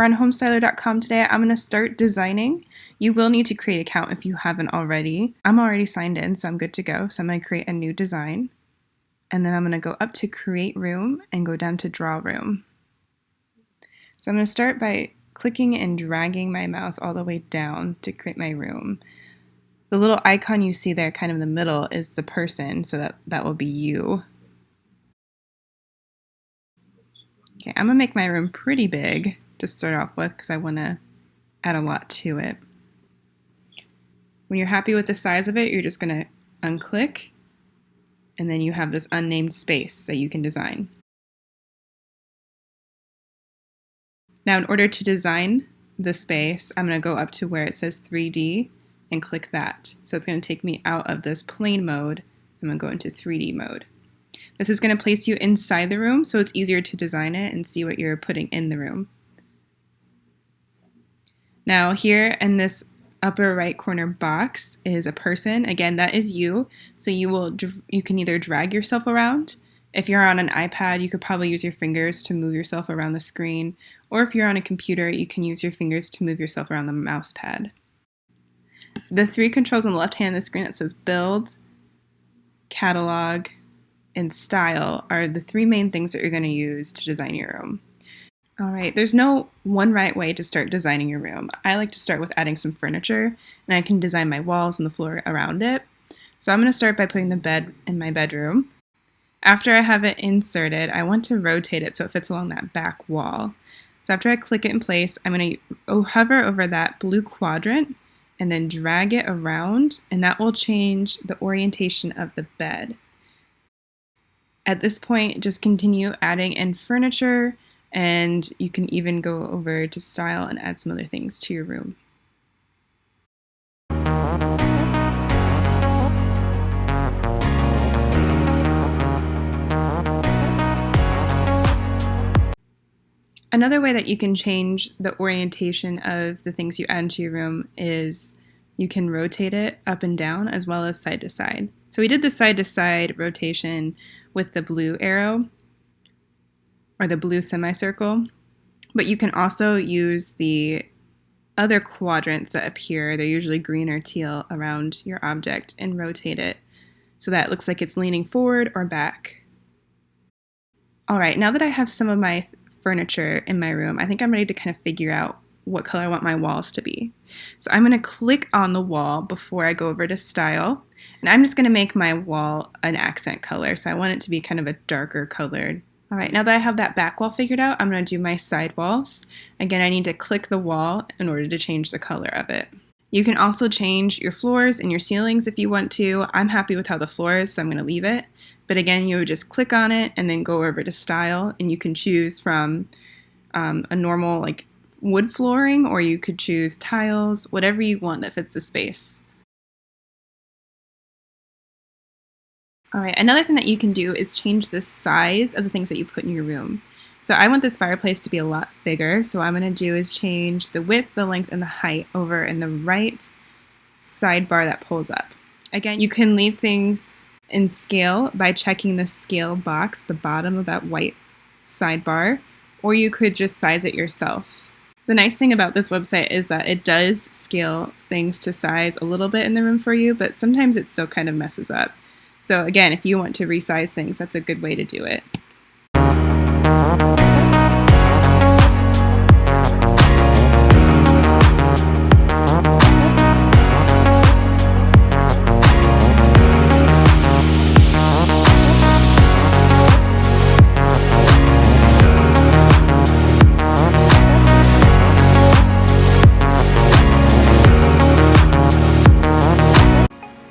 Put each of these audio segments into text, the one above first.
we're on homestyler.com today. I'm going to start designing. You will need to create an account if you haven't already. I'm already signed in, so I'm good to go. So I'm going to create a new design. And then I'm going to go up to create room and go down to draw room. So I'm going to start by clicking and dragging my mouse all the way down to create my room. The little icon you see there kind of in the middle is the person, so that will be you. Okay, I'm going to make my room pretty big to start off with because I want to add a lot to it. When you're happy with the size of it, you're just going to unclick, and then you have this unnamed space that you can design. Now, in order to design the space, I'm going to go up to where it says 3D and click that. So it's going to take me out of this plane mode. I'm going to go into 3D mode. This is going to place you inside the room, so it's easier to design it and see what you're putting in the room. Now here in this upper right corner box is a person. Again, that is you. So you can either drag yourself around. If you're on an iPad, you could probably use your fingers to move yourself around the screen. Or if you're on a computer, you can use your fingers to move yourself around the mouse pad. The three controls on the left hand of the screen that says Build, Catalog, and Style are the three main things that you're going to use to design your room. Alright, there's no one right way to start designing your room. I like to start with adding some furniture, and I can design my walls and the floor around it. So I'm going to start by putting the bed in my bedroom. After I have it inserted, I want to rotate it so it fits along that back wall. So after I click it in place, I'm going to hover over that blue quadrant and then drag it around, and that will change the orientation of the bed. At this point, just continue adding in furniture, and you can even go over to style and add some other things to your room. Another way that you can change the orientation of the things you add into your room is you can rotate it up and down as well as side to side. So we did the side to side rotation with the blue arrow or the blue semicircle, but you can also use the other quadrants that appear, they're usually green or teal, around your object and rotate it so that it looks like it's leaning forward or back. Alright, now that I have some of my furniture in my room, I think I'm ready to kind of figure out what color I want my walls to be. So I'm going to click on the wall before I go over to style, and I'm just going to make my wall an accent color, so I want it to be kind of a darker colored. Alright, now that I have that back wall figured out, I'm going to do my side walls. Again, I need to click the wall in order to change the color of it. You can also change your floors and your ceilings if you want to. I'm happy with how the floor is, so I'm going to leave it. But again, you would just click on it and then go over to style, and you can choose from a normal like wood flooring, or you could choose tiles, whatever you want that fits the space. Alright, another thing that you can do is change the size of the things that you put in your room. So I want this fireplace to be a lot bigger, so what I'm going to do is change the width, the length, and the height over in the right sidebar that pulls up. Again, you can leave things in scale by checking the scale box at the bottom of that white sidebar, or you could just size it yourself. The nice thing about this website is that it does scale things to size a little bit in the room for you, but sometimes it still kind of messes up. So again, if you want to resize things, that's a good way to do it.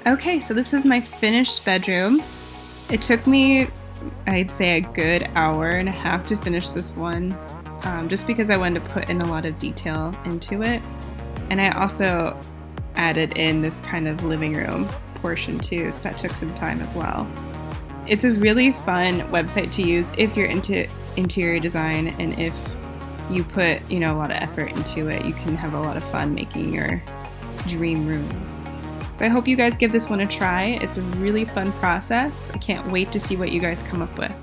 Okay, so this is my finished bedroom. It took me, I'd say, a good hour and a half to finish this one, just because I wanted to put in a lot of detail into it. And I also added in this kind of living room portion too, so that took some time as well. It's a really fun website to use if you're into interior design, and if you put, a lot of effort into it, you can have a lot of fun making your dream rooms. So I hope you guys give this one a try. It's a really fun process. I can't wait to see what you guys come up with.